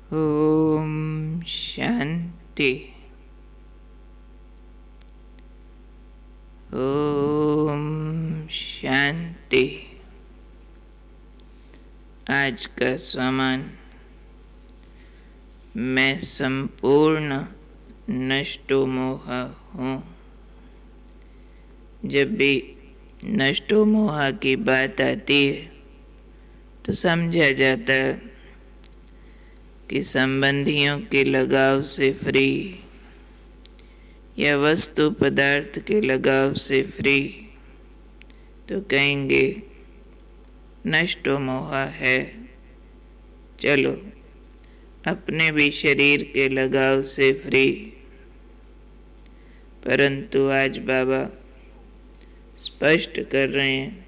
ओम शांति। ओम शांति। आज का समान मैं संपूर्ण नष्टो मोह हूँ। जब भी नष्टो मोह की बात आती है तो समझा जाता है कि संबंधियों के लगाव से फ्री या वस्तु पदार्थ के लगाव से फ्री, तो कहेंगे नष्टो मोह है। चलो अपने भी शरीर के लगाव से फ्री। परंतु आज बाबा स्पष्ट कर रहे हैं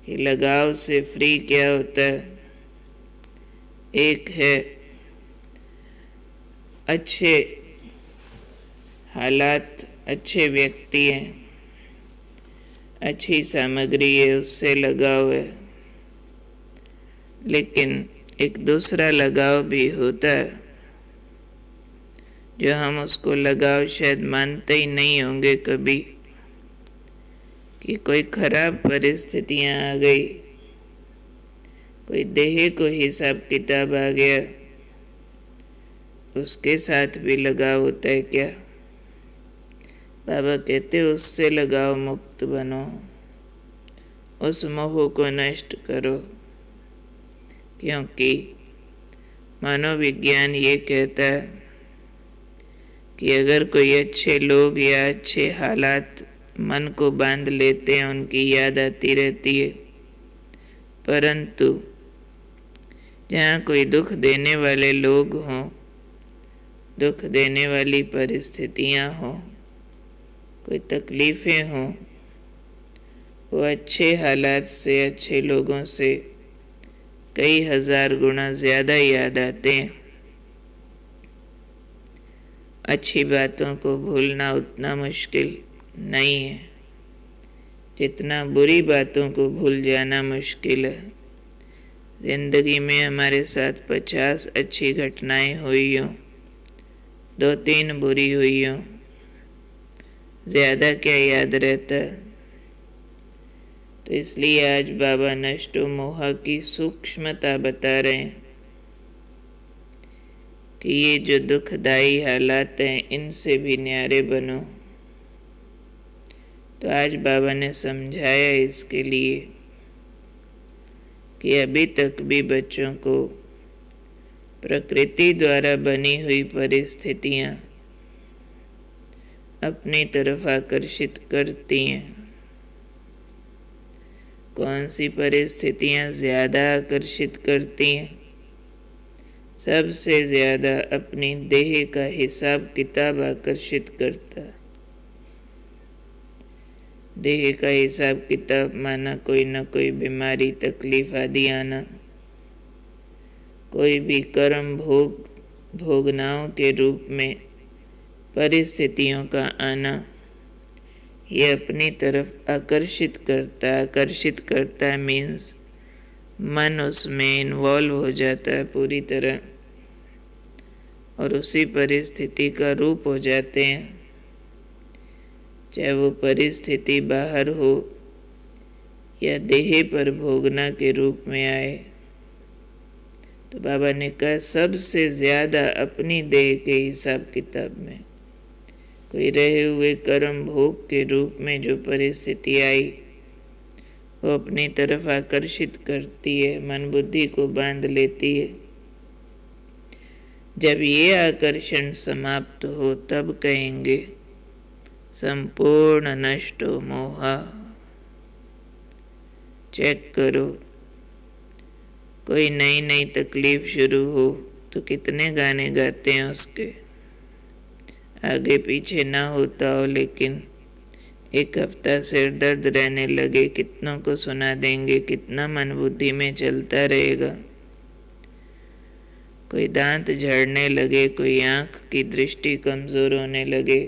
कि लगाव से फ्री क्या होता है। एक है अच्छे हालात, अच्छे व्यक्ति हैं, अच्छी सामग्री है, उससे लगाव है। लेकिन एक दूसरा लगाव भी होता है जो हम उसको लगाव शायद मानते ही नहीं होंगे कभी, कि कोई खराब परिस्थितियां आ गई, कोई देह को हिसाब किताब आ गया, उसके साथ भी लगाव होता है क्या? बाबा कहते उससे लगाव मुक्त बनो, उस मोह को नष्ट करो। क्योंकि मनोविज्ञान ये कहता है कि अगर कोई अच्छे लोग या अच्छे हालात मन को बांध लेते हैं, उनकी याद आती रहती है, परंतु जहाँ कोई दुख देने वाले लोग हों, दुख देने वाली परिस्थितियाँ हों, कोई तकलीफ़ें हों, वो अच्छे हालात से, अच्छे लोगों से कई हजार गुना ज़्यादा याद आते हैं। अच्छी बातों को भूलना उतना मुश्किल नहीं है जितना बुरी बातों को भूल जाना मुश्किल है। जिंदगी में हमारे साथ 50 अच्छी घटनाएं हुई हों, 2-3 बुरी हुई हों, ज़्यादा क्या याद रहता है। तो इसलिए आज बाबा नष्टो मोह की सूक्ष्मता बता रहे हैं कि ये जो दुखदाई हालात हैं, इनसे भी न्यारे बनो। तो आज बाबा ने समझाया इसके लिए कि अभी तक भी बच्चों को प्रकृति द्वारा बनी हुई परिस्थितियां अपनी तरफ आकर्षित करती हैं। कौन सी परिस्थितियां ज़्यादा आकर्षित करती हैं? सबसे ज़्यादा अपनी देह का हिसाब किताब आकर्षित करता है। देह का हिसाब किताब माना कोई न कोई बीमारी, तकलीफ आदि आना, कोई भी कर्म भोगनाओं के रूप में परिस्थितियों का आना, ये अपनी तरफ आकर्षित करता है मीन्स मन उसमें इन्वॉल्व हो जाता है पूरी तरह और उसी परिस्थिति का रूप हो जाते हैं। चाहे वो परिस्थिति बाहर हो या देह पर भोगना के रूप में आए। तो बाबा ने कहा सबसे ज़्यादा अपनी देह के हिसाब किताब में, कोई रहे हुए कर्म भोग के रूप में जो परिस्थिति आई, वो अपनी तरफ आकर्षित करती है, मन बुद्धि को बांध लेती है। जब ये आकर्षण समाप्त हो तब कहेंगे संपूर्ण नष्टो मोह। चेक करो, कोई नई नई तकलीफ शुरू हो तो कितने गाने गाते हैं उसके, आगे पीछे ना होता हो लेकिन एक हफ्ता सिर दर्द रहने लगे, कितनों को सुना देंगे, कितना मन बुद्धि में चलता रहेगा। कोई दांत झड़ने लगे, कोई आँख की दृष्टि कमज़ोर होने लगे,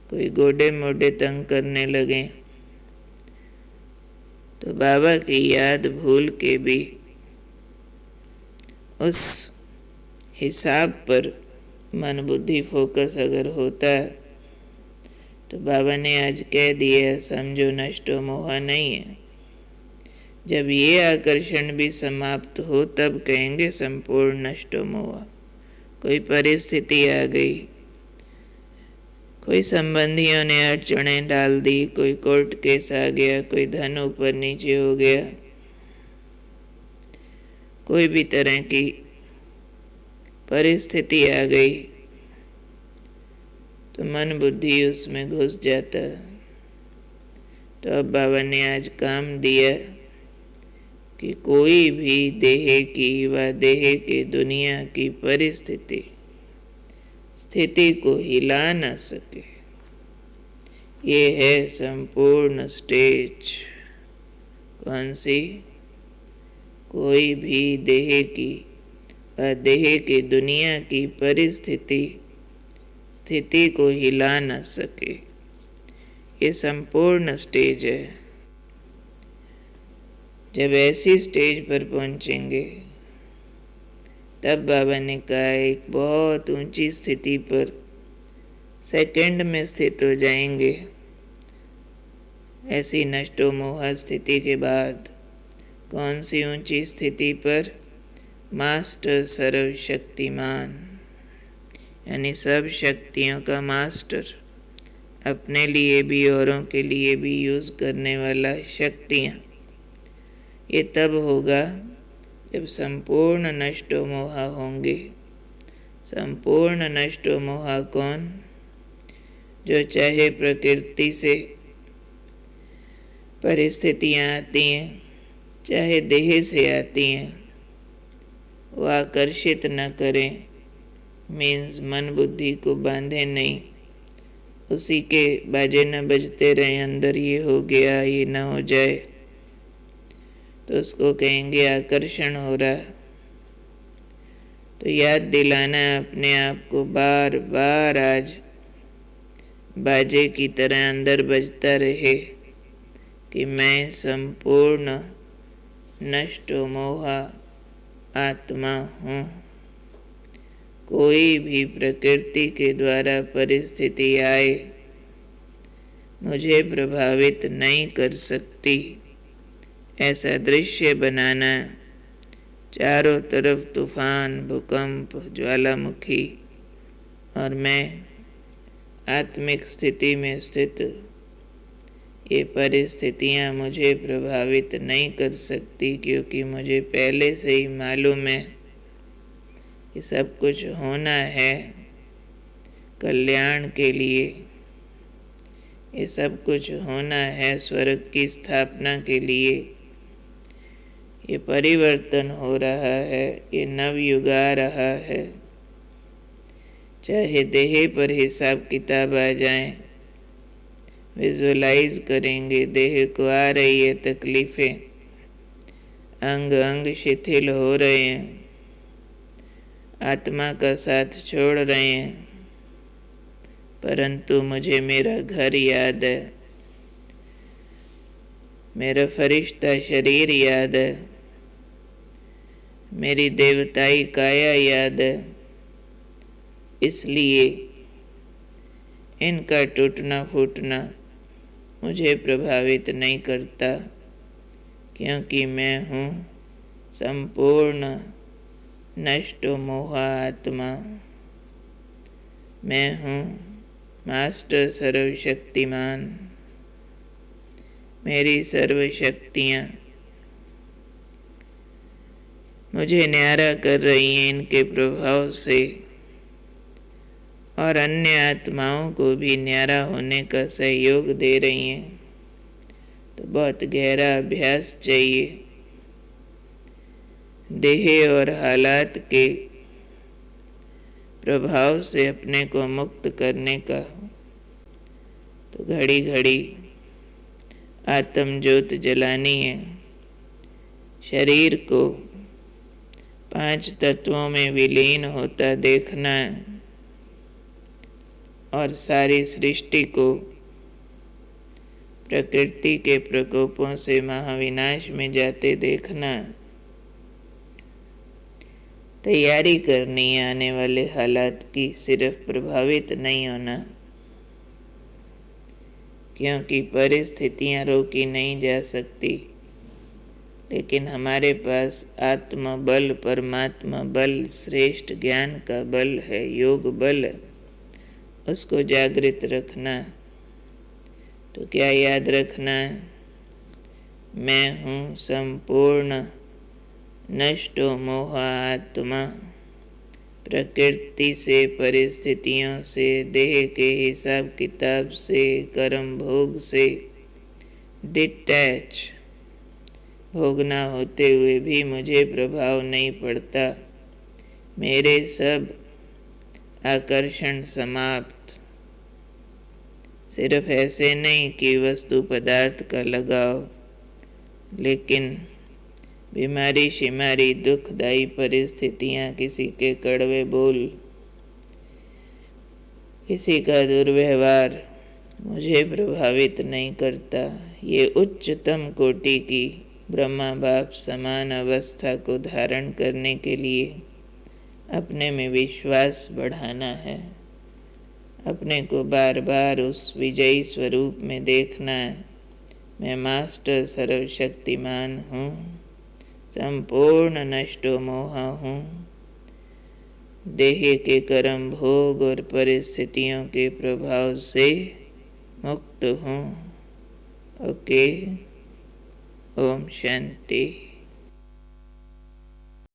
कोई गोडे मोडे तंग करने लगे, तो बाबा की याद भूल के भी उस हिसाब पर मन बुद्धि फोकस अगर होता तो बाबा ने आज कह दिया, समझो नष्टो मोह नहीं है। जब ये आकर्षण भी समाप्त हो तब कहेंगे संपूर्ण नष्टो मोह। कोई परिस्थिति आ गई, कोई संबंधियों ने अड़चनें डाल दी, कोई कोर्ट केस आ गया, कोई धन ऊपर नीचे हो गया, कोई भी तरह की परिस्थिति आ गई तो मन बुद्धि उसमें घुस जाता। तो अब बाबा ने आज काम दिया कि कोई भी देह की व देह के दुनिया की परिस्थिति स्थिति को हिला न सके। ये है संपूर्ण स्टेज। कौन सी? कोई भी देह की व देह की दुनिया की परिस्थिति स्थिति को हिला न सके। ये संपूर्ण स्टेज है। जब ऐसी स्टेज पर पहुंचेंगे तब बाबा ने कहा एक बहुत ऊंची स्थिति पर सेकंड में स्थित हो जाएंगे। ऐसी नष्टो मोह स्थिति के बाद कौन सी ऊंची स्थिति पर? मास्टर सर्वशक्तिमान, यानी सब शक्तियों का मास्टर, अपने लिए भी औरों के लिए भी यूज करने वाला शक्तियाँ। ये तब होगा जब संपूर्ण नष्टो मोह होंगे। संपूर्ण नष्टो मोह कौन? जो चाहे प्रकृति से परिस्थितियाँ आती हैं, चाहे देह से आती हैं, वो आकर्षित न करें। मीन्स मन बुद्धि को बांधे नहीं, उसी के बाजे न बजते रहे, अंदर ये हो गया ये न हो जाए तो उसको कहेंगे आकर्षण हो रहा। तो याद दिलाना अपने आप को बार बार आज बाजे की तरह अंदर बजता रहे कि मैं संपूर्ण नष्टो मोह आत्मा हूँ। कोई भी प्रकृति के द्वारा परिस्थिति आए मुझे प्रभावित नहीं कर सकती। ऐसा दृश्य बनाना, चारों तरफ तूफान, भूकंप, ज्वालामुखी और मैं आत्मिक स्थिति में स्थित। ये परिस्थितियाँ मुझे प्रभावित नहीं कर सकती क्योंकि मुझे पहले से ही मालूम है कि सब कुछ होना है कल्याण के लिए। ये सब कुछ होना है स्वर्ग की स्थापना के लिए। ये परिवर्तन हो रहा है, ये नवयुग आ रहा है। चाहे देह पर हिसाब किताब आ जाए, विजुअलाइज करेंगे देह को आ रही है तकलीफें, अंग अंग शिथिल हो रहे हैं, आत्मा का साथ छोड़ रहे हैं, परंतु मुझे मेरा घर याद है, मेरा फरिश्ता शरीर याद है, मेरी देवताई काया याद है। इसलिए इनका टूटना फूटना मुझे प्रभावित नहीं करता क्योंकि मैं हूँ संपूर्ण नष्टो मोह आत्मा। मैं हूँ मास्टर सर्वशक्तिमान। मेरी सर्व शक्तियाँ मुझे न्यारा कर रही हैं इनके प्रभाव से, और अन्य आत्माओं को भी न्यारा होने का सहयोग दे रही हैं। तो बहुत गहरा अभ्यास चाहिए देह और हालात के प्रभाव से अपने को मुक्त करने का। तो घड़ी घड़ी आत्म ज्योत जलानी है, शरीर को 5 तत्वों में विलीन होता देखना है और सारी सृष्टि को प्रकृति के प्रकोपों से महाविनाश में जाते देखना। तैयारी करनी है आने वाले हालात की, सिर्फ प्रभावित नहीं होना, क्योंकि परिस्थितियां रोकी नहीं जा सकती, लेकिन हमारे पास आत्म बल, परमात्मा बल, श्रेष्ठ ज्ञान का बल है, योग बल, उसको जागृत रखना। तो क्या याद रखना है? मैं हूँ संपूर्ण नष्टो मोह आत्मा, प्रकृति से, परिस्थितियों से, देह के हिसाब किताब से, कर्म भोग से डिटैच, भोगना होते हुए भी मुझे प्रभाव नहीं पड़ता, मेरे सब आकर्षण समाप्त। सिर्फ ऐसे नहीं कि वस्तु पदार्थ का लगाव, लेकिन बीमारी शिमारी, दुखदायी परिस्थितियां, किसी के कड़वे बोल, किसी का दुर्व्यवहार मुझे प्रभावित नहीं करता। ये उच्चतम कोटि की ब्रह्मा बाप समान अवस्था को धारण करने के लिए अपने में विश्वास बढ़ाना है, अपने को बार बार उस विजयी स्वरूप में देखना है। मैं मास्टर सर्वशक्तिमान हूँ, संपूर्ण नष्टो मोह हूँ, देह के कर्म भोग और परिस्थितियों के प्रभाव से मुक्त हूँ। ओके, ओम शांति।